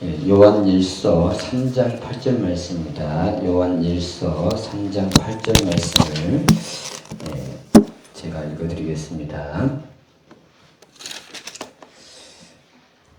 요한일서 3장 8절 말씀입니다. 요한일서 3장 8절 말씀을 제가 읽어드리겠습니다.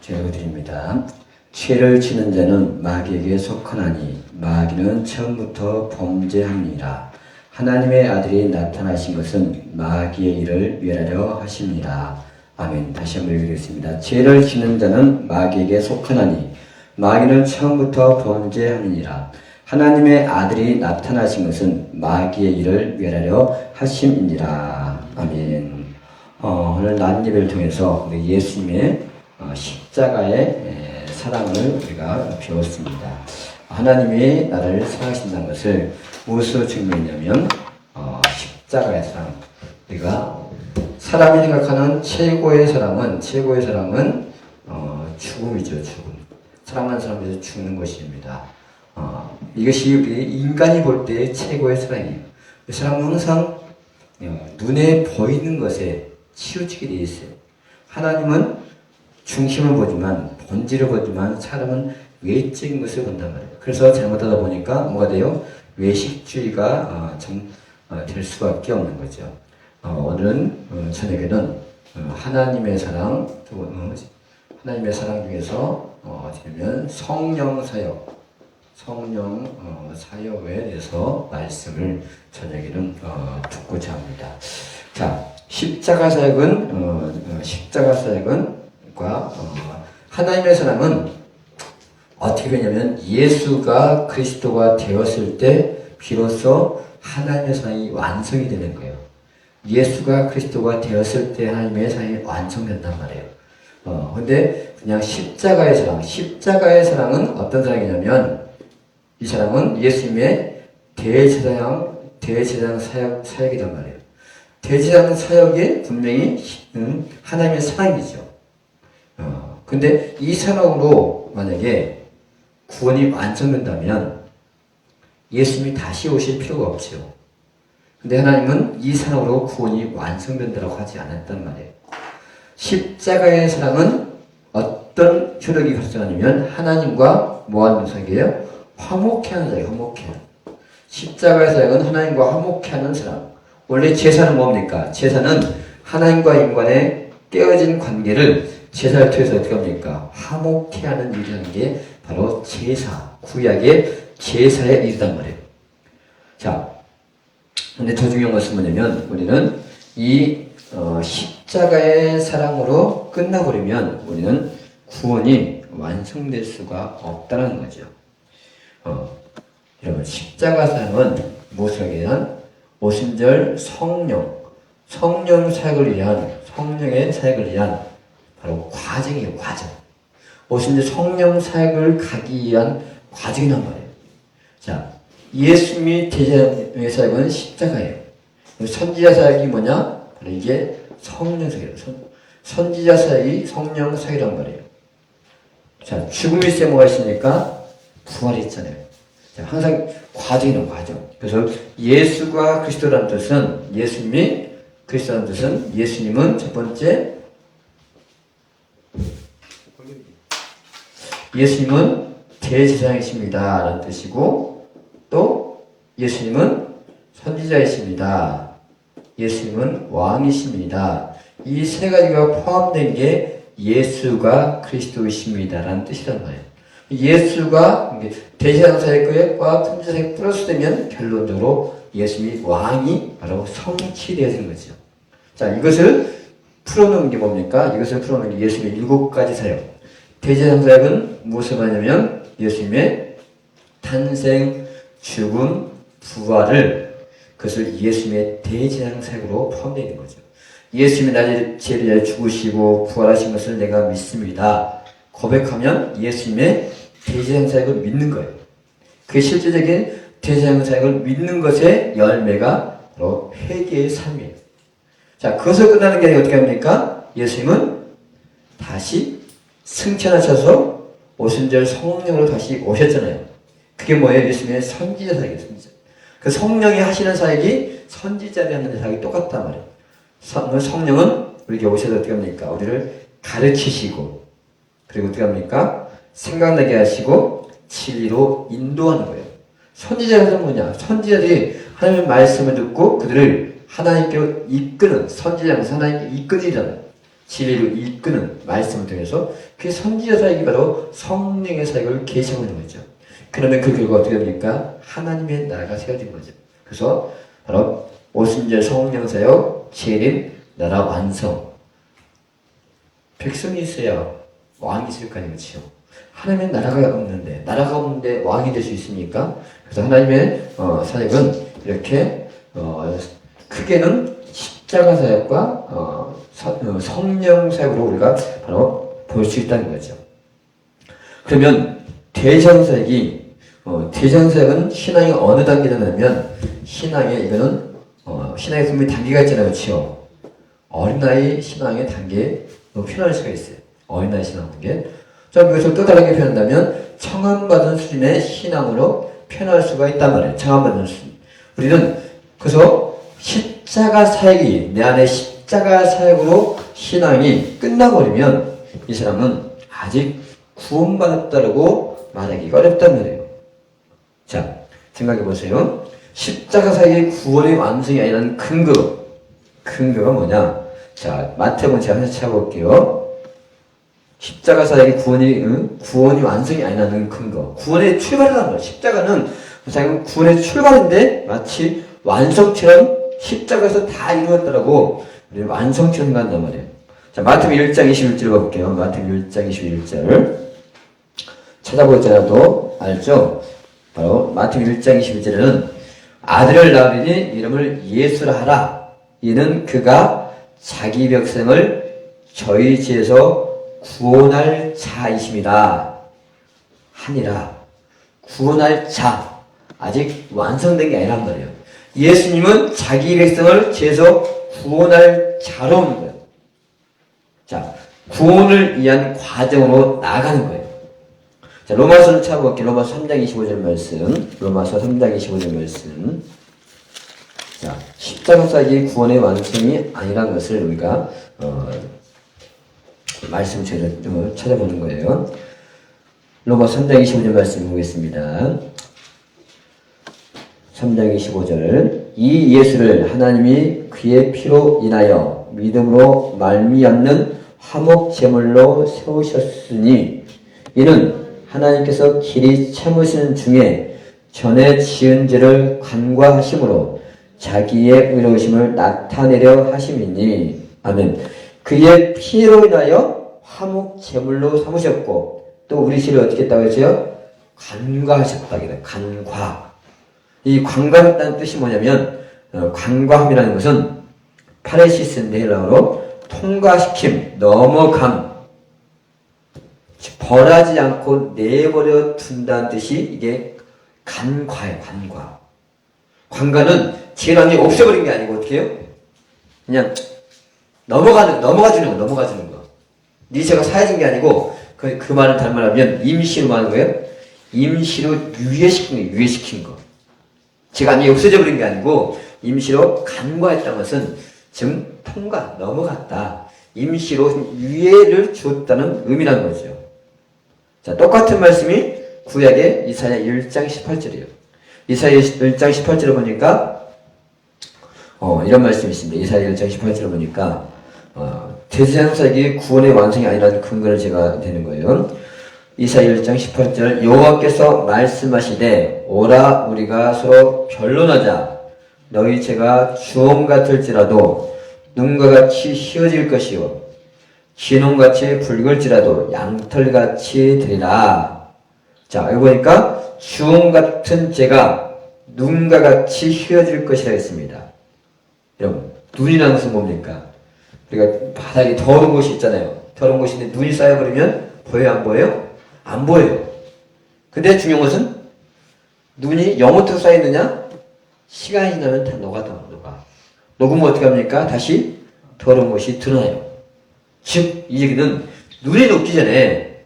제가 읽어드립니다. 죄를 지는 자는 마귀에게 속하나니 마귀는 처음부터 범죄함이라. 하나님의 아들이 나타나신 것은 마귀의 일을 멸하려 하십니다. 아멘. 다시 한번 읽겠습니다. 죄를 지는 자는 마귀에게 속하나니 마귀는 처음부터 범죄함이니라. 하나님의 아들이 나타나신 것은 마귀의 일을 멸하려 하심이니라. 아멘. 오늘 낮 예배를 통해서 우리 예수님의 십자가의 사랑을 우리가 배웠습니다. 하나님이 나를 사랑하신다는 것을 무엇으로 증명했냐면 십자가의 사랑. 우리가 사람이 생각하는 최고의 사랑은 죽음이죠. 죽음. 사랑하는 사람에서 죽는 것입니다. 이것이 인간이 볼 때의 최고의 사랑이에요. 그 사람은 항상 눈에 보이는 것에 치우치게 되어 있어요. 하나님은 중심을 보지만, 본질을 보지만, 사람은 외적인 것을 본단 말이에요. 그래서 잘못하다 보니까 뭐가 돼요? 외식주의가 될 수밖에 없는 거죠. 오늘은 저녁에는 하나님의 사랑, 하나님의 사랑 중에서 어쩌면 성령 사역, 사역에 대해서 말씀을 저녁에는 듣고자 합니다. 자, 십자가 사역과 하나님의 사랑은 어떻게 되냐면 예수가 그리스도가 되었을 때 비로소 하나님의 사랑이 완성이 되는 거예요. 예수가 그리스도가 되었을 때 하나님의 사랑이 완성된단 말이에요. 근데 그냥 십자가의 사랑은 어떤 사랑이냐면 이 사랑은 예수님의 대제사장 사역이란 말이에요. 대제사장 사역이 분명히 하나님의 사랑이죠. 근데 이 사랑으로 만약에 구원이 완성된다면 예수님이 다시 오실 필요가 없죠. 근데 하나님은 이 사랑으로 구원이 완성된다고 하지 않았단 말이에요. 십자가의 사랑은 어떤 효력이 발생하냐면 하나님과 뭐하는 사랑이에요? 화목해 하는 사랑이에요. 화목해. 십자가의 사랑은 하나님과 화목해 하는 사랑. 원래 제사는 뭡니까? 제사는 하나님과 인간의 깨어진 관계를 제사를 통해서 어떻게 합니까? 화목해 하는 일을 하는 게 바로 제사, 구약의 제사의 일이란 말이에요. 자, 근데 더 중요한 것은 뭐냐면 우리는 이 십자가의 사랑으로 끝나버리면 우리는 구원이 완성될 수가 없다는 거죠. 여러분, 십자가 사랑은 무엇을 하게 되면 오순절 성령 사역을 위한, 성령의 사역을 위한 바로 과정이에요. 과정. 오순절 성령 사역을 가기 위한 과정이란 말이에요. 자, 예수님이 대제사장의 사역은 십자가예요. 선지자 사역이 뭐냐? 바로 이게 성령 사역이에요. 선지자 사역이 성령 사역이란 말이에요. 자, 죽음이 있어야 뭐가 있습니까? 부활이 있잖아요. 자, 항상 과정이란 과정. 그래서 예수가 그리스도라는 뜻은, 예수님이 그리스도라는 뜻은, 예수님은 첫 번째, 예수님은 대제사장이십니다 라는 뜻이고, 또 예수님은 선지자이십니다. 예수님은 왕이십니다. 이 세 가지가 포함된 게 예수가 그리스도이십니다 라는 뜻이란 말이에요. 예수가 대제사장 사역과 선지자 사역 플러스 되면 결론적으로 예수님이 왕이 바로 성취되어진 거죠. 자, 이것을 풀어놓은 게 뭡니까? 이것을 풀어놓은 게 예수님의 7가지 사역. 대제사장 사역은 무엇을 말하냐면 예수님의 탄생, 죽음, 부활을 그것을 예수님의 대제사장 사역으로 포함되어 있는 거죠. 예수님이 나의 죄를 위하여 죽으시고 부활하신 것을 내가 믿습니다. 고백하면 예수님의 대제사장 사역을 믿는 거예요. 그 실제적인 대제사장 사역을 믿는 것의 열매가 바로 회개의 삶이에요. 자, 그것을 끝나는 게 어떻게 합니까? 예수님은 다시 승천하셔서 오순절 성령으로 다시 오셨잖아요. 그게 뭐예요? 예수님의 선지자 사역이에요. 선지자. 그 성령이 하시는 사역이 선지자들이 하는 사역이 똑같단 말이에요. 성령은 우리에게 오셔서 어떻게 합니까? 우리를 가르치시고, 그리고 어떻게 합니까? 생각나게 하시고 진리로 인도하는 거예요. 선지자는 뭐냐? 선지자들이 하나님의 말씀을 듣고 그들을 하나님께로 이끄는, 선지자는 하나님께 이끄지잖아요. 진리로 이끄는 말씀을 통해서 그 선지자 사역이 바로 성령의 사역을 계시하고 있는 거죠. 그러면 그 결과 어떻게 됩니까? 하나님의 나라가 세워진 거죠. 그래서 바로 오순절 성령 사역, 재림, 나라 완성. 백성이 있어야 왕이 있을 거 아니겠죠. 하나님의 나라가 없는데 왕이 될 수 있습니까? 그래서 하나님의 사역은 이렇게 크게는 십자가 사역과 성령 사역으로 우리가 바로 볼 수 있다는 거죠. 그러면 대전 사역은 신앙이 어느 단계냐면 신앙의 분명히 단계가 있잖아요, 그렇죠? 어린아이 신앙의 단계 표현할 수가 있어요. 어린아이 신앙 단계. 자, 이것을 또 다르게 표현한다면 청함받은 수준의 신앙으로 표현할 수가 있단 말이에요. 청함받은 수준. 우리는 그래서 십자가 사역이 내 안에 십자가 사역으로 신앙이 끝나버리면 이 사람은 아직 구원받았다고 말하기가 어렵단 말이에요. 자, 생각해 보세요. 십자가 사역이 구원의 완성이 아니라는 근거가 뭐냐? 자, 마태복음 제가 하나 찾아볼게요. 십자가 사역이 구원이 완성이 아니라는 근거. 구원의 출발이라는 거예요. 십자가는 구원의 출발인데 마치 완성처럼 십자가에서 다 이루었다라고 완성처럼 생각한단 말이에요. 자, 마태복음 1장 21절 볼게요. 마태복음 1장 21절. 찾아보자라도 알죠? 바로 마태복음 1장 21절에는 아들을 낳으리니 이름을 예수라 하라. 이는 그가 자기 백성을 저희 죄에서 구원할 자이십니다. 하니라. 구원할 자. 아직 완성된 게 아니란 말이에요. 예수님은 자기 백성을 죄에서 구원할 자로 오는 거예요. 자, 구원을 위한 과정으로 나아가는 거예요. 자, 로마서를 찾아볼게요. 로마서 3장 25절 말씀. 로마서 3장 25절 말씀. 자, 십자가 사역이 구원의 완성이 아니라는 것을 우리가 말씀 좀 찾아보는 거예요. 로마서 3장 25절 말씀 보겠습니다. 3장 25절. 이 예수를 하나님이 그의 피로 인하여 믿음으로 말미암는 화목 제물로 세우셨으니 이는 하나님께서 길이 참으시는 중에 전에 지은 죄를 간과하심으로 자기의 의로우심을 나타내려 하심이니. 아멘. 그의 피로 인하여 화목 제물로 삼으셨고 또 우리 죄를 어떻게 했다고 했죠? 간과하셨다고. 간과. 이 간과했다는 뜻이 뭐냐면 간과함이라는 것은 파레시스인데 헬라어로 통과시킴, 넘어감, 벌하지 않고 내버려 둔다는 뜻이 이게 간과예요. 간과. 관과는 죄랑이 없애버린 게 아니고 어떻게 해요? 그냥 넘어가주는 거. 네 죄가 사해진 게 아니고 그 말을 다른 말로 하면 임시로 뭐 하는 거예요? 임시로 유예시킨 거. 죄가 아니 없어져 버린 게 아니고 임시로 간과했다는 것은 지금 넘어갔다. 임시로 유예를 주었다는 의미라는 거죠. 자, 똑같은 말씀이 구약의 이사야 1장 18절이에요. 이사야 1장 18절을 보니까 이런 말씀이 있습니다. 이사야 1장 18절을 보니까 대제사장 사역이 구원의 완성이 아니라는 근거를 제가 되는 거예요. 이사야 1장 18절. 여호와께서 말씀하시되 오라 우리가 서로 변론하자. 너희 죄가 주홍 같을지라도 눈과 같이 희어질 것이요 진홍같이 붉을지라도 양털같이 되리라. 자, 여기 보니까 주홍 같은 죄가 눈과 같이 희어질 것이라 했습니다. 여러분, 눈이라는 것은 뭡니까? 우리가 바닥에 더러운 곳이 있잖아요. 더러운 곳인데 눈이 쌓여버리면 보여요, 안 보여요? 안 보여요. 근데 중요한 것은 눈이 영어부터 쌓이느냐? 시간이 지나면 다 녹아. 녹으면 어떻게 합니까? 다시 더러운 것이 드러나요. 즉, 이 얘기는 눈이 녹기 전에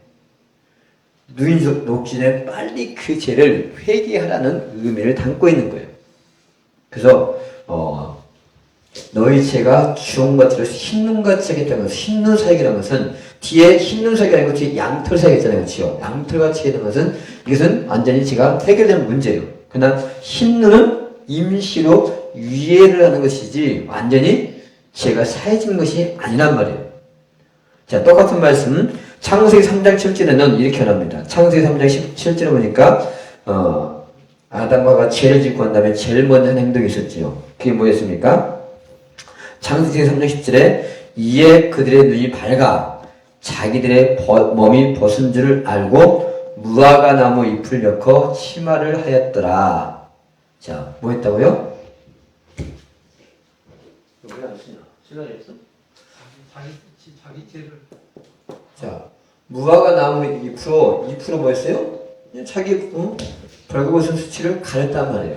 빨리 그 죄를 회개하라는 의미를 담고 있는 거예요. 그래서 너희 죄가 주온 것들을 흰 눈같이 하겠다는 것은 흰 눈 사역이라는 것은 뒤에 흰 눈 사역이 아니고 뒤에 양털 사역 있잖아요. 그렇죠? 양털같이 하겠다는 것은 이것은 완전히 제가 해결되는 문제예요. 그러나 흰 눈은 임시로 유예를 하는 것이지 완전히 죄가 사해진 것이 아니란 말이에요. 자, 똑같은 말씀 창세기 3장 7절에는 이렇게 나옵니다. 창세기 3장 7절에 보니까 아담과 죄를 짓고 난 다음에 제일 먼저 한 행동이 있었지요. 그게 뭐였습니까? 창세기 3장 10절에 이에 그들의 눈이 밝아 자기들의 몸이 벗은 줄을 알고 무화과 나무 잎을 엮어 치마를 하였더라. 자, 뭐 했다고요? 왜 안 쓰냐? 시간이었어? 자기 죄를. 자, 무화과 나무 잎으로 뭐 했어요? 자기 벌거벗은 수치를 가렸단 말이에요.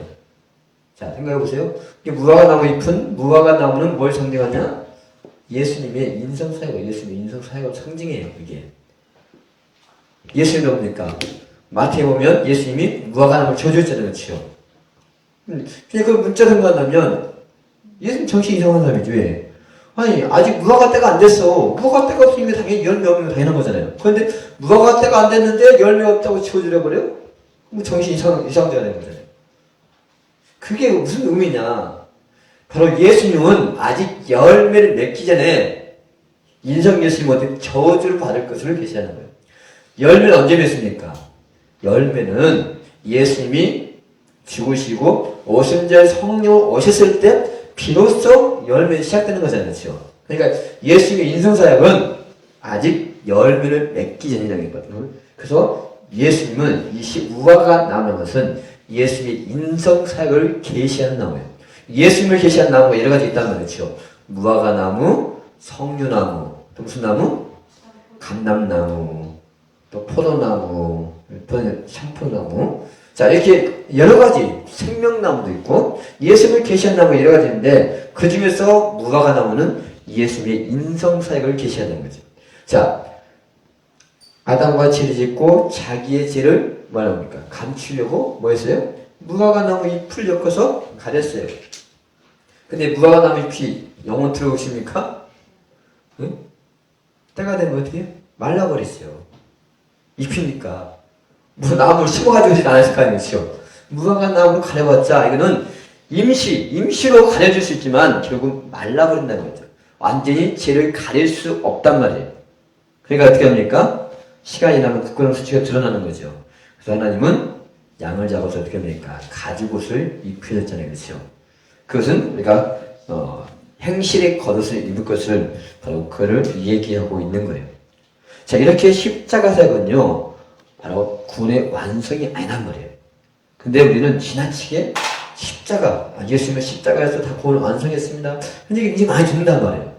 자, 생각해보세요. 무화과 나무 잎은, 무화과 나무는 뭘 상징하냐? 예수님의 인성사역을, 예수님의 인성사역을 상징해요, 이게. 예수님은 뭡니까? 마태에 보면 예수님이 무화과 나무를 저주했잖아요, 그렇죠? 그냥 그 문자 생각하면 예수님 정신 이상한 사람이죠, 왜? 아니, 아직 무화과 때가 안 됐어. 무화과 때가 없으니까 당연히 열매 없는 거 당연한 거잖아요. 그런데 무화과 때가 안 됐는데 열매 없다고 지워주려버려요? 그럼 정신 이상자가 되는 거잖아요. 그게 무슨 의미냐? 바로 예수님은 아직 열매를 맺기 전에 인성 예수님한테 저주를 받을 것을 계시하는 거예요. 열매는 언제 맺습니까? 열매는 예수님이 죽으시고 오순절 성령 오셨을 때 비로소 열매가 시작되는 거잖아요. 그렇죠? 그러니까 예수님의 인성사역은 아직 열매를 맺기 전이라는 거거든요. 그래서 예수님은 이 무화과 나무라는 것은 예수님의 인성사역을 계시하는 나무예요. 예수님을 계시하는 나무가 여러 가지 있다는 말이죠. 무화과 나무, 석류나무, 또 무슨 나무? 감람나무, 또 포도나무, 샴푸나무. 자, 이렇게 여러 가지 생명나무도 있고 예수님을 계시하는 나무가 여러 가지 있는데 그 중에서 무화과 나무는 예수님의 인성사역을 계시하는 거죠. 자, 아담과 죄를 짓고 자기의 죄를 뭐랍니까? 감추려고 뭐 했어요? 무화과 나무 잎을 엮어서 가렸어요. 근데 무화과 나무 잎이 영원 들어오십니까? 응? 때가 되면 어떻게 해요? 말라버렸어요. 잎이니까. 뭐 나무를 심어가지고 오지 않았을 거 아니겠죠? 무화과 나무로 가려봤자 이거는 임시로 가려줄 수 있지만 결국 말라버린다는 거죠. 완전히 죄를 가릴 수 없단 말이에요. 그러니까 어떻게 합니까? 시간이 나면 부끄러운 수치가 드러나는 거죠. 그래서 하나님은 양을 잡아서 어떻게 합니까? 가죽옷을 입히셨잖아요. 그렇죠? 그것은 우리가 행실의 겉옷을 입을 것을 바로 그를 얘기하고 있는 거예요. 자, 이렇게 십자가 사역은요 바로 구원의 완성이 아니란 말이에요. 근데 우리는 지나치게 십자가, 예수님은 십자가에서 다 구원을 완성했습니다. 근데 이게 많이 듣는단 말이에요.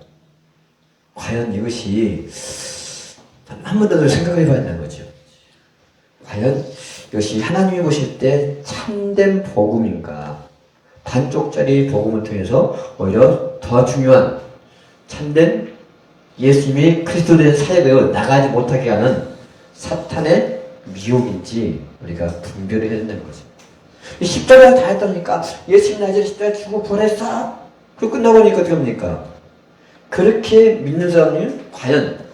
과연 이것이 한 번 더 생각해 봐야 되는 거죠. 과연 이것이 하나님이 보실 때 참된 복음인가? 반쪽짜리 복음을 통해서 오히려 더 중요한 참된 예수님이 그리스도의 사역을 나가지 못하게 하는 사탄의 미혹인지 우리가 분별을 해야 된다는 거죠. 십자가에서 다 했다니까 예수님 나중에 십자가에 죽고 부활했어. 그리고 끝나보니까 어떻게 합니까? 그렇게 믿는 사람이 과연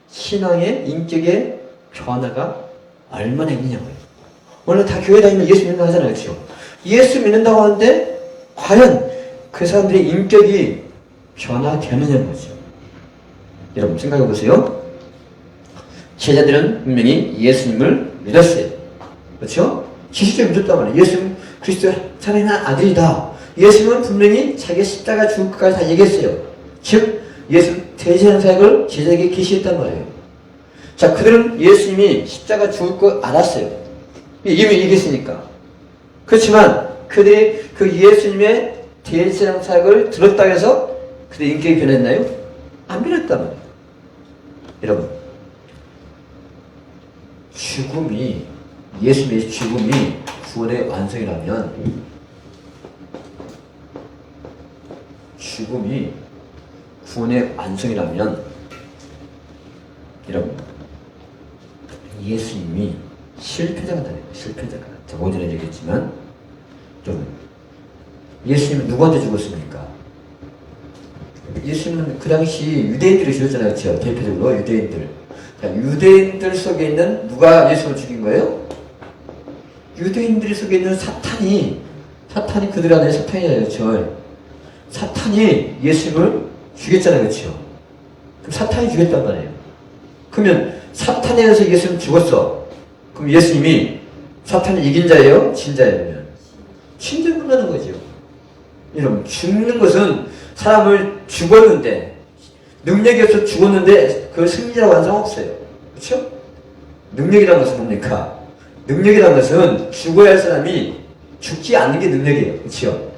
신앙의 인격의 변화가 얼마나 있느냐고요. 원래 다 교회 다니면 예수 믿는다고 하잖아요. 그렇죠? 예수 믿는다고 하는데 과연 그 사람들의 인격이 변화되느냐는 거죠. 여러분 생각해 보세요. 제자들은 분명히 예수님을 믿었어요. 그렇죠? 지식적으로 믿었단 말이에요. 예수님 그리스도의 하나님의 아들이다. 예수님은 분명히 자기 십자가 죽을 것까지 다 얘기했어요. 즉 예수 대제한 사역을 제자에게 계시했단 말이에요. 자, 그들은 예수님이 십자가 죽을 거 알았어요. 이미 얘기했으니까. 그렇지만 그들이 그 예수님의 대제한 사역을 들었다고 해서 그들의 인격이 변했나요? 안 변했단 말이에요. 여러분, 예수님의 죽음이 구원의 완성이라면 죽음이 구원의 완성이라면 여러분 예수님이 실패자가 되는 거예요. 실패자가. 제가 오전에 얘기했지만 좀 예수님은 누구한테 죽었습니까? 예수님은 그 당시 유대인들을 죽였잖아요. 그렇죠? 대표적으로 유대인들. 자, 유대인들 속에 있는 누가 예수를 죽인 거예요? 유대인들 속에 있는 사탄이 그들 안에 사탄이에요. 그렇죠? 사탄이 예수님을 죽였잖아요. 그렇죠? 그럼 사탄이 죽였단 말이에요. 그러면 사탄에 의해서 예수님 죽었어. 그럼 예수님이 사탄을 이긴 자예요? 진 자예요? 진 자를 본다는 거죠. 여러분, 죽는 것은 사람을 죽었는데, 능력이 없어서 죽었는데 그걸 승리라고 하는 사람 없어요. 그렇죠? 능력이라는 것은 뭡니까? 능력이라는 것은 죽어야 할 사람이 죽지 않는 게 능력이에요. 그렇죠?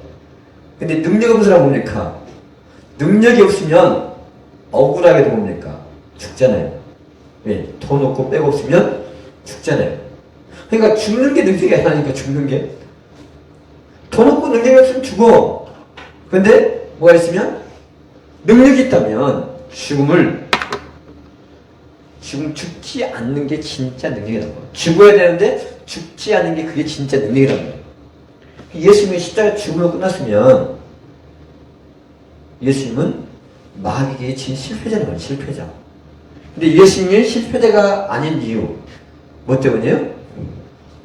근데 능력 없는 사람 뭡니까? 능력이 없으면 억울하게도 뭡니까? 죽잖아요. 왜? 돈 없고 빼고 없으면 죽잖아요. 그러니까 죽는 게 능력이 아니니까 죽는 게. 돈 없고 능력이 없으면 죽어. 근데 뭐가 있으면? 능력이 있다면 죽지 않는 게 진짜 능력이라고. 죽어야 되는데 죽지 않는 게 그게 진짜 능력이라고. 예수님이 십자가 죽음으로 끝났으면 예수님은 마귀에게 진 실패자라는 거예요. 실패자. 근데 예수님이 실패자가 아닌 이유 뭐 때문이에요?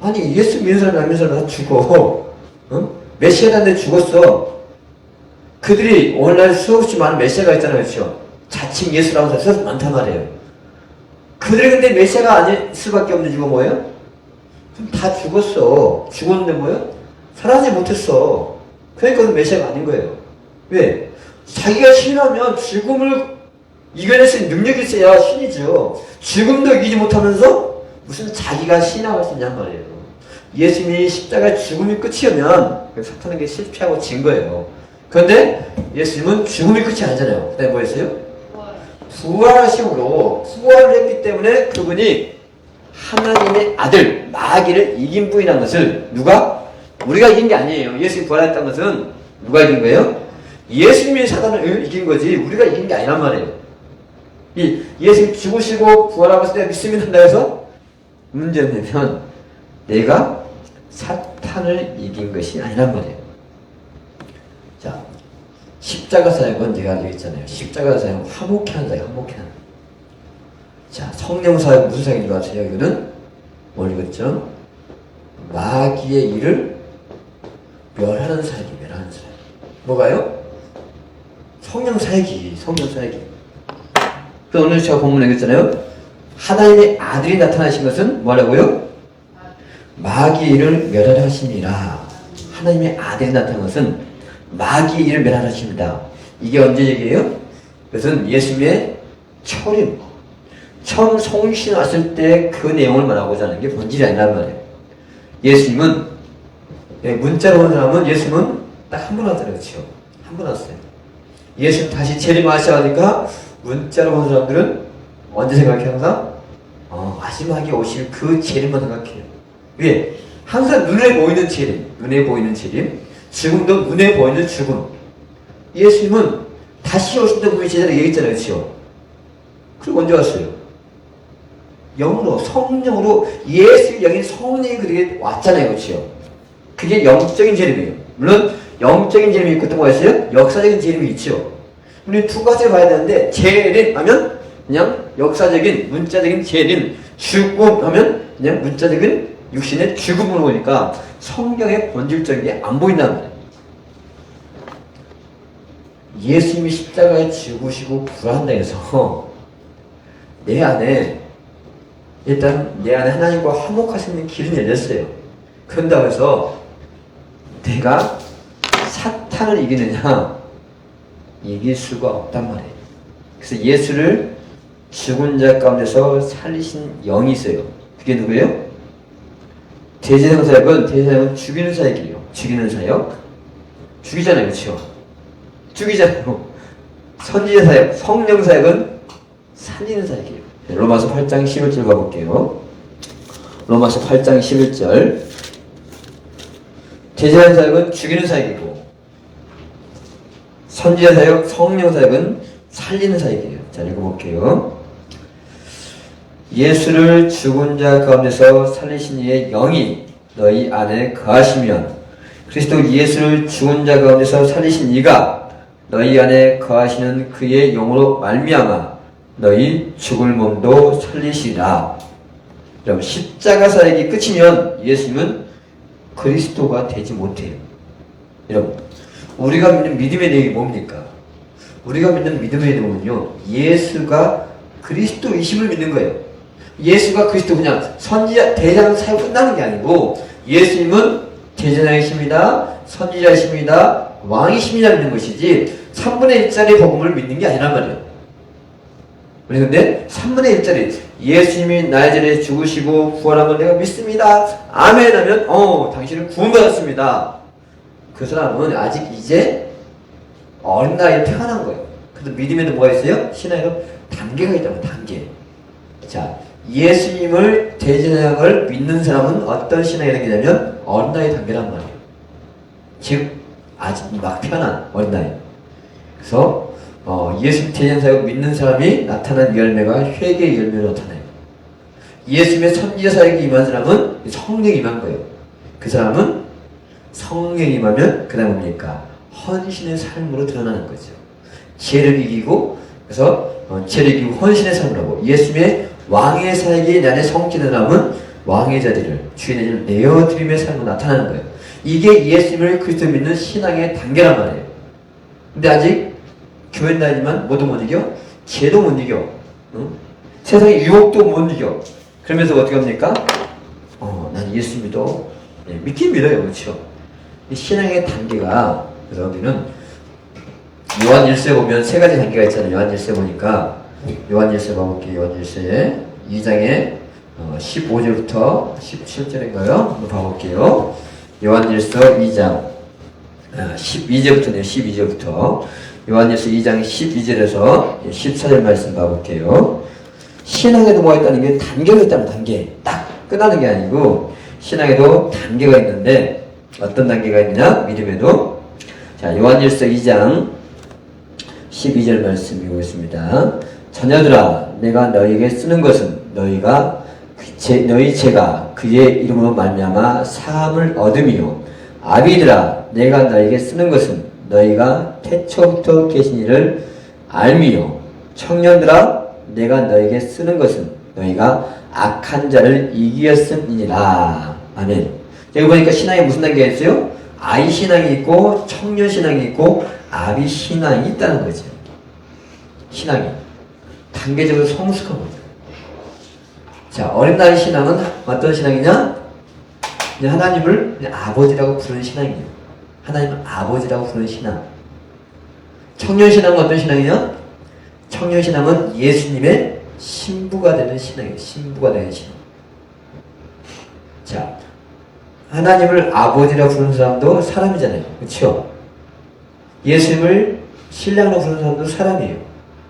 아니 예수 믿는 사람 안 믿는 사람 다 죽어. 메시아한테 죽었어. 그들이 오늘날 수없이 많은 메시아가 있잖아요. 그렇죠? 자칭 예수라고 해서 수없이 많단 말이에요. 그들이 근데 메시아가 아닐 수밖에 없는 이유가 뭐예요? 그럼 다 죽었어. 죽었는데 뭐예요? 살아나지 못했어. 그러니까 그 메시아가 아닌 거예요. 왜? 자기가 신하면 죽음을 이겨낼 수 있는 능력이 있어야 신이죠. 죽음도 이기지 못하면서 무슨 자기가 신하고 수 있냔 말이에요. 예수님이 십자가 죽음이 끝이면 사탄에게 실패하고 진 거예요. 그런데 예수님은 죽음이 끝이 아니잖아요. 그 다음에 뭐 했어요? 부활하심으로 부활을 했기 때문에 그분이 하나님의 아들 마귀를 이긴 분이라는 것을 누가? 우리가 이긴 게 아니에요. 예수님이 부활했다는 것은 누가 이긴 거예요? 예수님이 사단을 이긴 거지 우리가 이긴 게 아니란 말이에요. 예수님이 죽으시고 부활하고 때 믿음이 난다 해서 문제는 내가 사탄을 이긴 것이 아니란 말이에요. 자, 십자가 사역은 제가 알려있잖아요. 십자가 사역은 화목해 하는 사역, 화목해 하는. 자, 성령 사역 무슨 사역인 것 같아요? 이거는 뭘 읽었죠? 마귀의 일을 멸하는 사역이 멸하는 사역. 뭐가요? 성령 사역이, 성령 사역이. 그래서 오늘 제가 본문에 읽었잖아요. 하나님의 아들이 나타나신 것은 뭐라고요? 마귀의 일을 멸하려 하심이라. 하나님의 아들이 나타난 것은 마귀의 일을 멸하려 하십니다. 이게 언제 얘기예요? 그것은 예수님의 초림, 처음 성신 왔을 때 그 내용을 말하고자 하는 게 본질이 아니란 말이에요. 예수님은, 문자로 온 사람은 예수님은 딱 한 번 왔잖아요. 그렇죠? 한 번 왔어요. 예수님 다시 재림하셔야 문자로 온 사람들은 언제 생각해 항상? 마지막에 오실 그 재림만 생각해요. 왜? 항상 눈에 보이는 재림, 눈에 보이는 재림, 지금도 눈에 보이는 죽음. 예수님은 다시 오신다고 분이 제자를 얘기했잖아요. 그렇죠? 그리고 언제 왔어요? 영으로, 성령으로 예수의 영인 성령이 그에게 왔잖아요. 그렇죠? 그게 영적인 재림이에요. 물론 영적인 재림이 있고 또 뭐가 있어요? 역사적인 재림이 있죠. 우리 두 가지를 봐야 되는데 재림 하면 그냥 역사적인 문자적인 재림, 죽음 하면 그냥 문자적인 육신의 죽음으로 보니까 성경의 본질적인 게 안 보인다는 거예요. 예수님이 십자가에 죽으시고 부활한다 해서 내 안에 일단 내 안에 하나님과 화목할 수 있는 길은 열렸어요. 그런다고 해서 내가 사탄을 이기느냐? 이길 수가 없단 말이에요. 그래서 예수를 죽은 자 가운데서 살리신 영이 있어요. 그게 누구예요? 대제사장 사역은 대제사장은 죽이는 사역이에요. 죽이는 사역. 죽이잖아요. 그렇죠? 죽이잖아요. 선지자 사역, 성령 사역은 살리는 사역이에요. 로마서 8장 11절 가볼게요. 로마서 8장 11절. 대제사장 사역은 죽이는 사역이고 선지자 사역, 성령 사역은 살리는 사역이에요. 자, 읽어볼게요. 예수를 죽은 자 가운데서 살리신 이의 영이 너희 안에 거하시면 그리스도 예수를 죽은 자 가운데서 살리신 이가 너희 안에 거하시는 그의 영으로 말미암아 너희 죽을 몸도 살리시리라. 여러분, 십자가 사역이 끝이면 예수님은 그리스도가 되지 못해요. 여러분, 우리가 믿는 믿음의 내용이 뭡니까? 우리가 믿는 믿음의 내용은요, 예수가 그리스도이심을 믿는 거예요. 예수가 그리스도, 그냥 선지자 대장 사역 끝나는 게 아니고 예수님은 대제사장이십니다, 선지자이십니다, 왕이십니다 믿는 것이지 3분의 1짜리 복음을 믿는 게 아니란 말이에요. 우리 근데 3분의 1짜리 예수님이 나의 전에 죽으시고 부활한 걸 내가 믿습니다, 아멘 하면 당신은 구원받았습니다. 그 사람은 아직 이제 어린 나이에 태어난 거예요. 그래서 믿음에는 뭐가 있어요? 신앙에도 단계가 있다고, 단계. 자, 예수님을 대제사장을 믿는 사람은 어떤 신앙이 생기냐면 어린 나이 단계란 말이에요. 즉 아직 막 태어난 어린 나이. 그래서 예수님 대제사장을 믿는 사람이 나타난 열매가 회개의 열매로 나타나요. 예수님의 선지자 사역이 임한 사람은 성령이 임한 거예요. 그 사람은 성령이 임하면 그 다음 뭡니까? 헌신의 삶으로 드러나는 거죠. 죄를 이기고, 그래서 죄를 이기고 헌신의 삶을 하고, 예수님의 왕의 사역이 내 안에 성취된 사람은 왕의 자리를, 주인의 자리를 내어드림의 삶으로 나타나는 거예요. 이게 예수님을 그리스도 믿는 신앙의 단계란 말이에요. 근데 아직 교회 다니지만 뭐도 못 이겨? 죄도 못 이겨. 세상의 유혹도 못 이겨. 그러면서 어떻게 합니까? 난 예수 믿어. 네, 믿긴 믿어요. 그렇죠? 이 신앙의 단계가, 그래서 우리는 요한 1세 보면 세 가지 단계가 있잖아요. 요한 1세 보니까, 요한 1세 봐볼게요. 요한 1세 2장에 15절부터 17절인가요? 한번 봐볼게요. 요한 1서 2장 12절부터네요. 12절부터 요한 1서 2장 12절에서 14절 말씀 봐볼게요. 신앙에도 뭐가 있다는 게 단계가 있다는, 단계. 딱 끝나는 게 아니고 신앙에도 단계가 있는데 어떤 단계가 있느냐? 믿음에도. 자, 요한일서 2장 12절 말씀 읽겠습니다. 자녀들아, 내가 너희에게 쓰는 것은 너희 죄가 그의 이름으로 말미암아 사함을 얻음이요, 아비들아, 내가 너희에게 쓰는 것은 너희가 태초부터 계신 이를 알미요, 청년들아, 내가 너희에게 쓰는 것은 너희가 악한 자를 이기었음이니라. 아멘. 여기 보니까 신앙에 무슨 단계가 있어요? 아이 신앙이 있고 청년 신앙이 있고 아비 신앙이 있다는 거죠. 신앙이 단계적으로 성숙한 거죠. 자, 어린 나이 신앙은 어떤 신앙이냐? 그냥 하나님을 그냥 아버지라고 부르는 신앙이에요. 하나님을 아버지라고 부르는 신앙. 청년 신앙은 어떤 신앙이냐? 청년 신앙은 예수님의 신부가 되는 신앙이에요. 신부가 되는 신앙. 자, 하나님을 아버지라고 부르는 사람도 사람이잖아요. 그렇죠? 예수님을 신랑으로 부르는 사람도 사람이에요.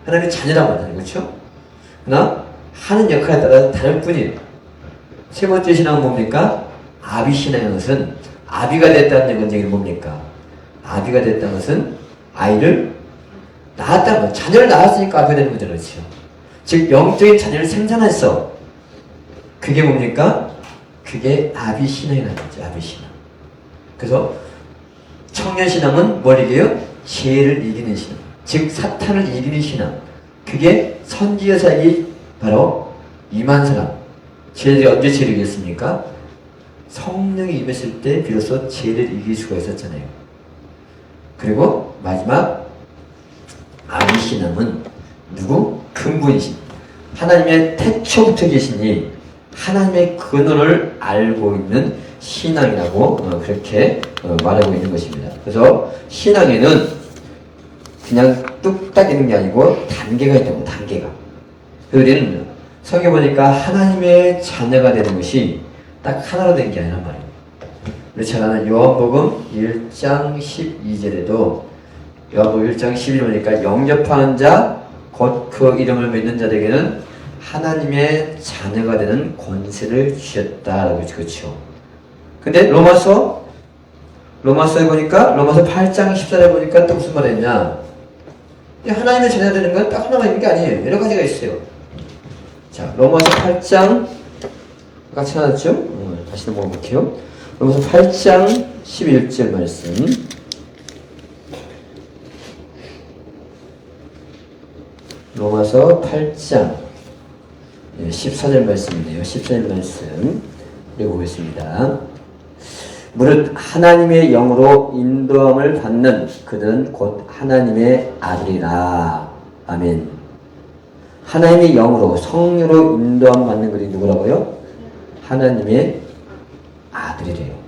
하나님의 자녀라고 하잖아요. 그렇죠? 그러나 하는 역할에 따라 다를 뿐이에요. 세 번째 신앙은 뭡니까? 아비 신앙인 것은, 아비가 됐다는 얘기는 뭡니까? 아비가 됐다는 것은 아이를 낳았다는 거예요. 자녀를 낳았으니까 아비가 되는 거죠. 그렇죠? 즉 영적인 자녀를 생산했어. 그게 뭡니까? 그게 아비 신앙이라는 거죠. 아비 신앙. 그래서 청년 신앙은 뭘 이겨요? 죄를 이기는 신앙. 즉 사탄을 이기는 신앙. 그게 선지자 사역이 바로 임한 사람. 죄를 언제 죄를 이겼습니까? 성령이 임했을 때 비로소 죄를 이길 수가 있었잖아요. 그리고 마지막 아비 신앙은 누구? 근본이신 하나님의 태초부터 계시니 하나님의 근원을 알고 있는 신앙이라고 그렇게 말하고 있는 것입니다. 그래서 신앙에는 그냥 뚝딱 있는 게 아니고 단계가 있다고, 단계가. 우리는 성경에 보니까 하나님의 자녀가 되는 것이 딱 하나로 된 게 아니란 말이에요. 우리 잘 아는 요한복음 1장 12절에도 요한복음 1장 11절 보니까 영접하는 자 곧 그 이름을 믿는 자들에게는 하나님의 자녀가 되는 권세를 주셨다라고 했죠. 그렇죠? 근데 로마서에 보니까 로마서 8장 14절에 보니까 또 무슨 말이 있냐? 하나님의 자녀가 되는 건 딱 하나만 있는 게 아니에요. 여러 가지가 있어요. 자, 로마서 8장 같이 나왔죠? 다시 넘어가 볼게요. 로마서 8장 11절 말씀. 로마서 8장 14절 말씀이네요. 14절 말씀 읽어보겠습니다. 무릇 하나님의 영으로 인도함을 받는 그는 곧 하나님의 아들이라. 아멘. 하나님의 영으로 성령으로 인도함 받는 그들이 누구라고요? 하나님의 아들이래요.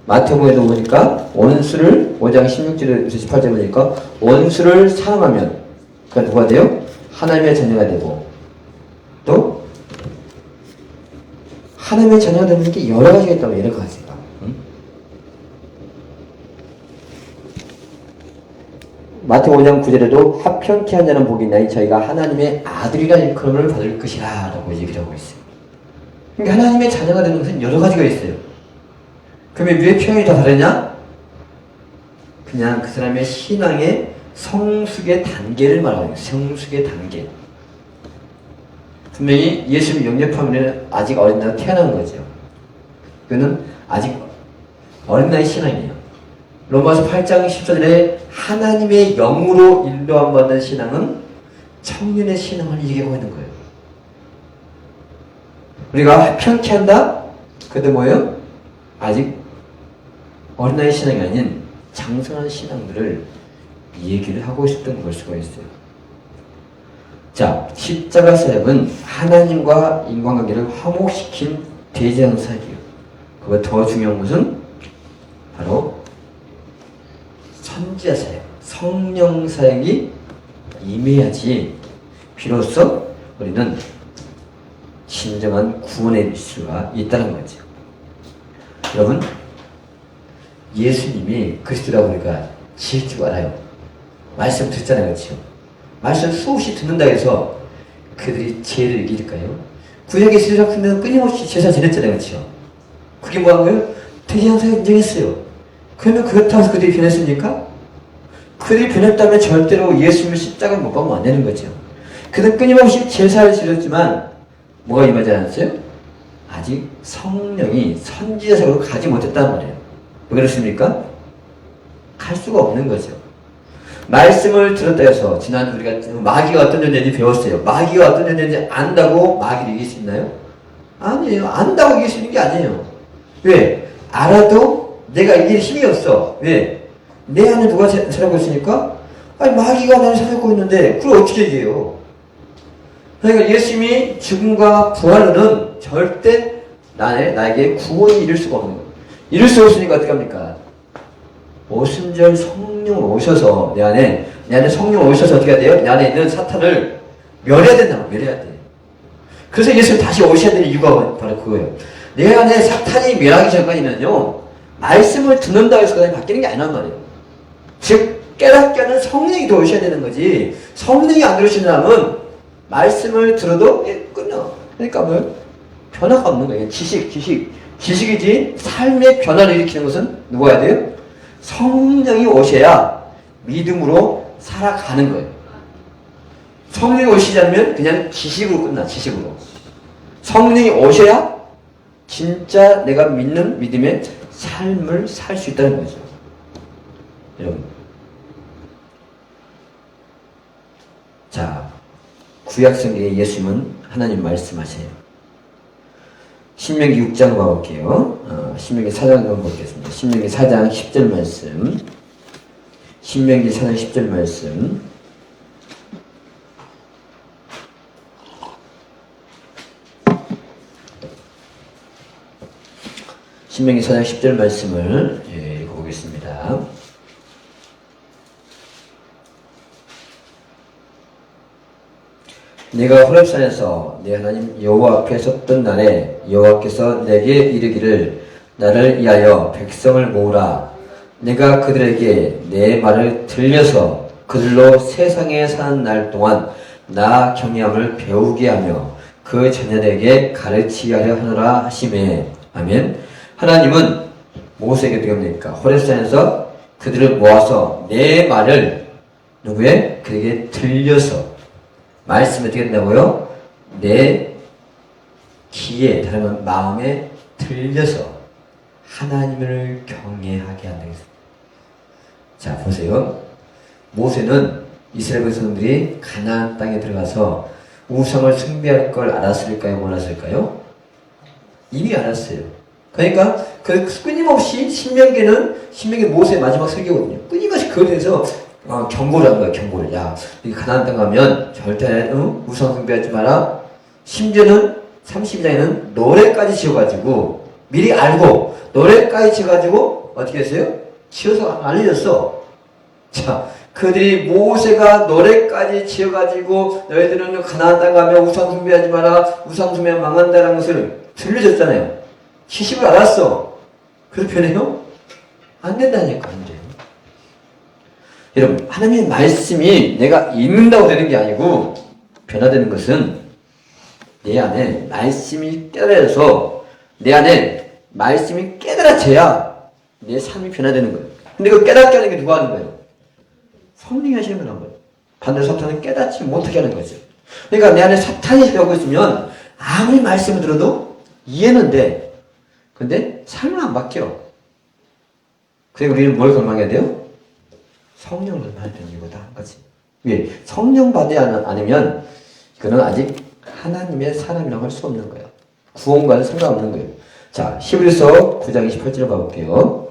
마태복음에도 보니까 원수를 5장 16절에서 18절에 보니까 원수를 사랑하면 그가 누가 돼요? 하나님의 자녀가 되고, 또 하나님의 자녀가 되는 게 여러 가지가 있다고. 여러 가지가. 마태복음 5장 9절에도 합평케 한 자는 복이 있나니 저희가 하나님의 아들이라는 일컬음을 받을 것이라 라고 얘기를 하고 있어요. 그러니까 하나님의 자녀가 되는 것은 여러 가지가 있어요. 그러면 왜 평이 다 다르냐? 그냥 그 사람의 신앙의 성숙의 단계를 말하는 거예요. 성숙의 단계. 분명히 예수를 영접하면 아직 어린 나이에 태어난 거죠. 그는 아직 어린 나이 신앙이에요. 로마서 8장 14절에 하나님의 영으로 인도함 받는 신앙은 청년의 신앙을 얘기하고 있는 거예요. 우리가 편케 한다? 그것도 뭐예요? 아직 어린 나이 신앙이 아닌 장성한 신앙들을 얘기를 하고 있었던 걸 수가 있어요. 자, 십자가 사역은 하나님과 인간관계를 화목시킨 대제한 사역이에요. 그거 더 중요한 것은 바로 선지자 사역, 성령 사역이 임해야지 비로소 우리는 진정한 구원에 이를 수가 있다는 거죠. 여러분, 예수님이 그리스도라고 우리가 지을 줄 알아요. 말씀 듣잖아요, 그렇죠? 말씀 수없이 듣는다 해서 그들이 죄를 이길까요? 구약의 이스라엘 백성들은 끊임없이 제사 지냈잖아요, 그렇죠? 그게 뭐한 거예요? 대제한 사역 인정했어요. 그러면 그렇다고 해서 그들이 변했습니까? 그들이 변했다면 절대로 예수님을 십자가에 못 박으면 안 되는 거죠. 그들은 끊임없이 제사를 지냈지만 뭐가 임하지 않았어요? 아직 성령이 선지자적으로 가지 못했단 말이에요. 왜 그렇습니까? 갈 수가 없는 거죠. 말씀을 들었다 해서 지난 우리가 마귀가 어떤 존재인지 배웠어요. 마귀가 어떤 존재인지 안다고 마귀를 이길 수 있나요? 아니에요. 안다고 이길 수 있는 게 아니에요. 왜? 알아도 내가 이길 힘이 없어. 왜? 내 안에 누가 살고 있으니까? 아니 마귀가 나를 살고 있는데 그걸 어떻게 이겨요? 그러니까 예수님이 죽음과 부활로는 절대 나에게 구원이 이룰 수가 없는 거예요. 이룰 수 없으니까 어떻게 합니까? 오순절 성령 오셔서 내 안에 성령 오셔서 어떻게 해야 돼요? 내 안에 있는 사탄을 멸해야 된다고. 멸해야 돼. 그래서 예수님 다시 오셔야 되는 이유가 바로 그거예요. 내 안에 사탄이 멸하기 전까지는요, 말씀을 듣는다고 해서 그냥 바뀌는 게 아니란 말이에요. 즉 깨닫게 하는 성령이 도우셔야 되는 거지. 성령이 안 들으시는 사람은 말씀을 들어도 끊어. 그러니까 뭐 변화가 없는 거예요. 지식이지 삶의 변화를 일으키는 것은 누가 해야 돼요? 성령이 오셔야 믿음으로 살아가는 거예요. 성령이 오시지 않으면 그냥 지식으로 끝나. 지식으로. 성령이 오셔야 진짜 내가 믿는 믿음의 삶을 살 수 있다는 거죠. 여러분, 자, 구약성경에 예수님은 하나님 말씀하세요. 신명기 6장 봐볼게요. 신명기 4장 한번 보겠습니다. 신명기 4장 10절 말씀. 신명기 4장 10절 말씀. 신명기 4장 10절 말씀을 읽어보겠습니다. 내가 호렙산에서 내 하나님 여호와 앞에 섰던 날에 여호와께서 내게 이르기를 나를 위하여 백성을 모으라. 내가 그들에게 내 말을 들려서 그들로 세상에 사는 날 동안 나 경외함을 배우게 하며 그 자녀들에게 가르치게 하려 하노라 하시매. 아멘. 하나님은 모세에게 어떻게 합니까? 호렙산에서 그들을 모아서 내 말을 누구의? 그에게 들려서 말씀이 어떻게 된다고요? 내 귀에, 다른 건 마음에 들려서 하나님을 경외하게 한다. 자, 보세요. 모세는 이스라엘 백성들이 가나안 땅에 들어가서 우상을 숭배할 걸 알았을까요? 몰랐을까요? 이미 알았어요. 그러니까 그 끊임없이 신명기 모세의 마지막 설교거든요. 끊임없이 그거에 대해서 경고를 한 거예요. 경고를. 야, 이 가나안 땅 가면 절대 우상 숭배하지 마라. 심지어는 32장에는 노래까지 지어가지고 미리 알고 노래까지 지어가지고 어떻게 했어요? 지어서 알려줬어. 자, 그들이 모세가 노래까지 지어가지고 너희들은 가나안 땅 가면 우상 숭배하지 마라. 우상 숭배하면 망한다라는 것을 들려줬잖아요. 시집을 알았어. 그래서 변해요? 안 된다니까, 안 돼요. 여러분, 하나님의 말씀이 내가 읽는다고 되는 게 아니고 변화되는 것은 내 안에 말씀이 깨달아져서 내 안에 말씀이 깨달아져야 내 삶이 변화되는 거예요. 근데 그 깨닫게 하는 게 누가 하는 거예요? 성령이 하시는 거란 거예요. 반대로 사탄은 깨닫지 못하게 하는 거죠. 그러니까 내 안에 사탄이 들어가고 있으면 아무리 말씀을 들어도 이해는 돼. 근데 삶은 안 바뀌어. 그래서 우리는 뭘 갈망해야 돼요? 성령을 갈망해야 되는 이유다. 한 가지. 왜? 성령 받지 않으면 그는 아직 하나님의 사람이라고 할 수 없는 거예요. 구원과는 상관없는 거예요. 자, 히브리서 9장 28절을 봐볼게요.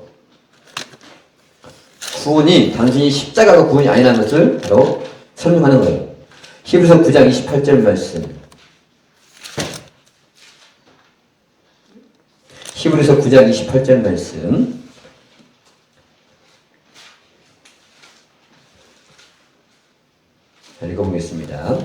구원이 단순히 십자가가 구원이 아니라는 것을 바로 설명하는 거예요. 히브리서 9장 28절 말씀. 히브리서 9장 28절 말씀. 자, 읽어보겠습니다.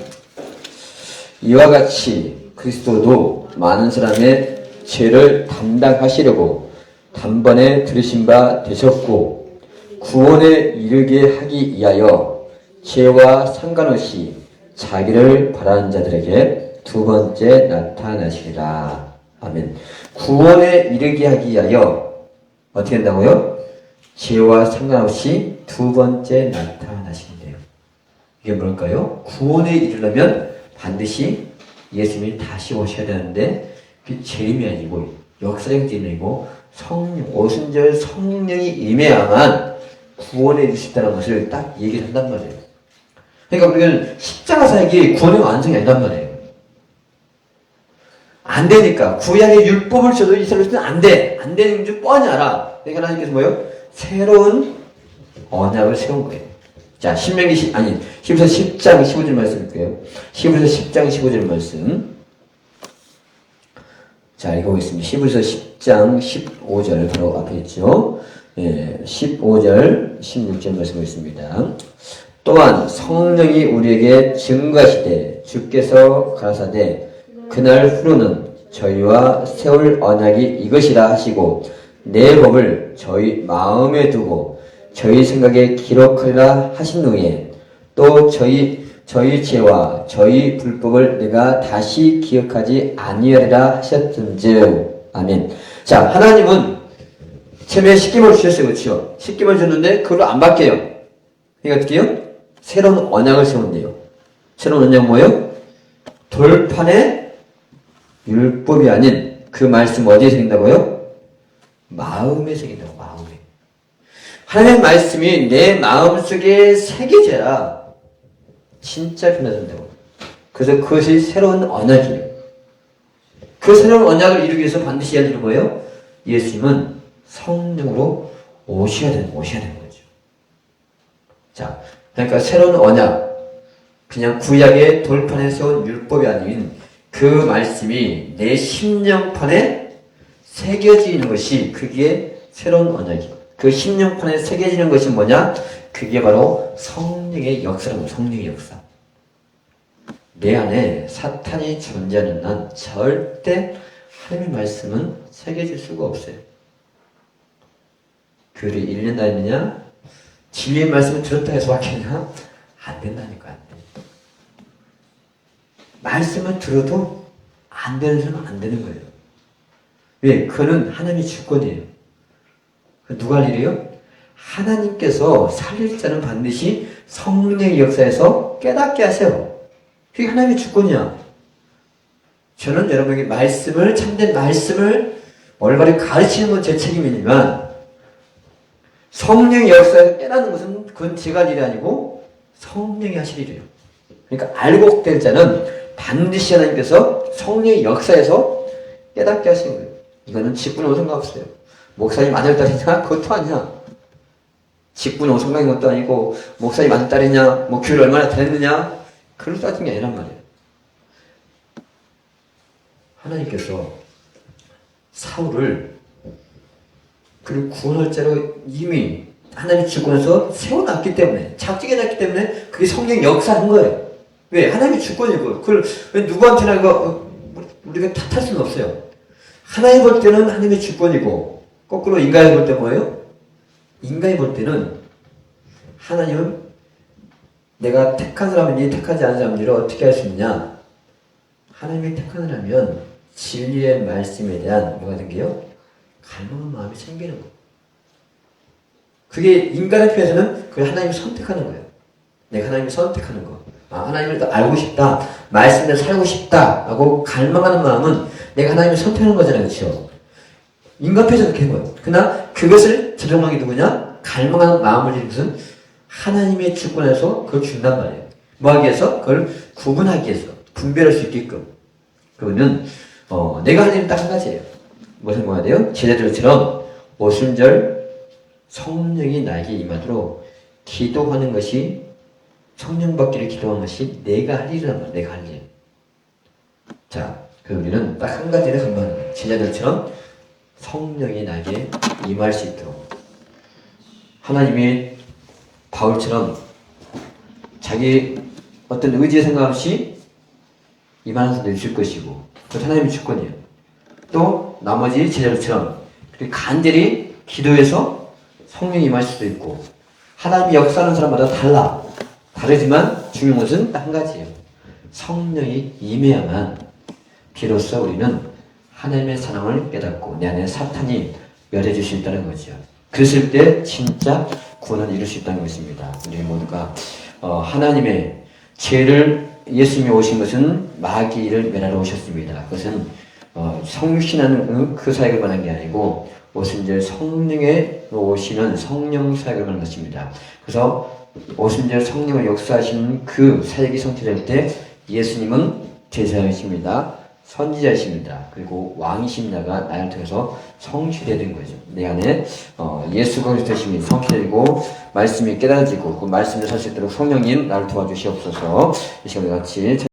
이와 같이 그리스도도 많은 사람의 죄를 담당하시려고 단번에 들으신 바 되셨고 구원에 이르게 하기 위하여 죄와 상관없이 자기를 바라는 자들에게 두 번째 나타나시리라. 아멘. 구원에 이르게 하기 위하여 어떻게 한다고요? 죄와 상관없이 두 번째 나타나신대요. 이게 뭘까요? 구원에 이르려면 반드시 예수님이 다시 오셔야 되는데 그 재림이 아니고 역사적 재림이 아니고 오순절 성령이 임해야만 구원에 이를 수 있다는 것을 딱 얘기를 한단 말이에요. 그러니까 우리는 십자가 사역이 구원의 완성이 아니란 말이에요. 안 되니까 구약의 율법을 줘도 이스라엘은 안 돼. 안 되는 줄 뻔히 알아. 그러니까 하나님께서 뭐예요? 새로운 언약을 세운 거예요. 자, 히브리서 10장 15절 말씀일게요. 히브리서 10장 15절 말씀. 자, 읽어보겠습니다. 히브리서 10장 15절 바로 앞에 있죠. 예, 15절 16절 말씀하겠습니다. 또한 성령이 우리에게 증거하시되 주께서 가라사대 그날 후로는 저희와 세울 언약이 이것이라 하시고 내 법을 저희 마음에 두고 저희 생각에 기록하리라 하신 후에 또 저희 죄와 저희 불법을 내가 다시 기억하지 아니하리라 하셨은즉. 아멘. 자, 하나님은 처음에 십계명을 주셨어요. 그렇죠? 십계명을 줬는데 그걸로 안 바뀌어요. 그러니까 어떻게 해요? 새로운 언약을 세운대요. 새로운 언약은 뭐예요? 돌판에 율법이 아닌 그 말씀 어디에 새긴다고요? 마음에 새긴다고. 마음에. 하나님의 말씀이 내 마음속에 새겨져야 진짜 변화된다고. 그래서 그것이 새로운 언약이에요. 그 새로운 언약을 이루기 위해서 반드시 해야 되는 거예요? 예수님은 성령으로 오셔야 되는 거죠. 자, 그러니까 새로운 언약, 그냥 구약의 돌판에 세운 율법이 아닌 그 말씀이 내 심령판에 새겨지는 것이 그게 새로운 언약이고, 그 심령판에 새겨지는 것이 뭐냐? 그게 바로 성령의 역사라고. 성령의 역사. 내 안에 사탄이 존재하는 한 절대 하나님의 말씀은 새겨질 수가 없어요. 글을 읽는다 했느냐? 진리의 말씀을 들었다 해서 하겠냐? 안 된다니까, 안 돼. 말씀을 들어도 안 되는 사람은 안 되는 거예요. 왜? 그는 하나님의 주권이에요. 누가 할 일이에요? 하나님께서 살릴 자는 반드시 성령의 역사에서 깨닫게 하세요. 그게 하나님의 주권이야. 저는 여러분에게 말씀을, 참된 말씀을 올바르게 가르치는 건 제 책임이지만 성령의 역사에서 깨닫는 것은 그건 제가 할 일이 아니고 성령이 하실 일이에요. 그러니까 알고 될 자는 반드시 하나님께서 성령의 역사에서 깨닫게 하시는 거예요. 이거는 직분하고 상관없어요. 목사님 아들 딸이냐? 그것도 아니야. 직분하고 상관인 것도 아니고 목사님 아들 딸이냐? 뭐 교회를 얼마나 다녔느냐? 그걸 따진 게 아니란 말이에요. 하나님께서 사울을 그리고 구원할 자로 이미 하나님의 주권에서 세워놨기 때문에, 작정해놨기 때문에 그게 성령 역사한 거예요. 왜? 하나님의 주권이고 그걸 왜 누구한테나 우리가 탓할 수는 없어요. 하나님 볼 때는 하나님의 주권이고 거꾸로 인간이 볼 때 뭐예요? 인간이 볼 때는 하나님은 내가 택한 사람인지 택하지 않은 사람인지를 어떻게 할 수 있냐? 하나님이 택한 사람이면 진리의 말씀에 대한 뭐가 생겨요? 갈망한 마음이 생기는 거예요. 그게 인간의 편에서는 그걸 하나님이 선택하는 거예요. 내가 하나님을 선택하는 거. 하나님을 더 알고 싶다. 말씀대로 살고 싶다. 라고 갈망하는 마음은 내가 하나님을 선택하는 거잖아요. 그렇죠? 인간 편에서 그렇게 한 거예요. 그러나 그것을 조정하는 게 누구냐? 갈망하는 마음을 지닌 것은 하나님의 주권에서 그걸 준단 말이에요. 뭐 하기 위해서? 그걸 구분하기 위해서. 분별할 수 있게끔. 그거는 내가 하는 일은 딱 한 가지예요. 무슨 뭐가 돼요? 제자들처럼 오순절 성령이 나에게 임하도록 기도하는 것이 성령 받기를 기도하는 것이 내가 할 일이란 말이야. 내가 할 일. 자, 그 우리는 딱 한 가지를 간구하는 거예요. 제자들처럼 성령이 나에게 임할 수 있도록. 하나님이 바울처럼 자기 어떤 의지의 생각 없이 임하는 사람도 있을 것이고, 그것도 하나님의 주권이에요. 또 나머지 제자들처럼 간절히 기도해서 성령이 임할 수도 있고, 하나님이 역사하는 사람마다 달라. 다르지만 중요한 것은 딱 한 가지예요. 성령이 임해야만 비로소 우리는 하나님의 사랑을 깨닫고 내 안에 사탄이 멸해질 수 있다는 거죠. 그랬을 때 진짜 구원을 이룰 수 있다는 것입니다. 우리 모두가 하나님의 죄를 예수님이 오신 것은 마귀를 멸하러 오셨습니다. 그것은 성신하는 그 사역을 말하는 게 아니고 오순절 성령에 오시는 성령 사역을 말하는 것입니다. 그래서 오순절 성령을 역사하시는 그 사역이 성취될 때 예수님은 제사장이십니다. 선지자이십니다. 그리고 왕이십니다가 나를 통해서 성취되는 거죠. 내 안에 예수 그리스도심이 성취되고 말씀이 깨달아지고 그 말씀을 살 수 있도록 성령님 나를 도와주시옵소서. 이 시간에 같이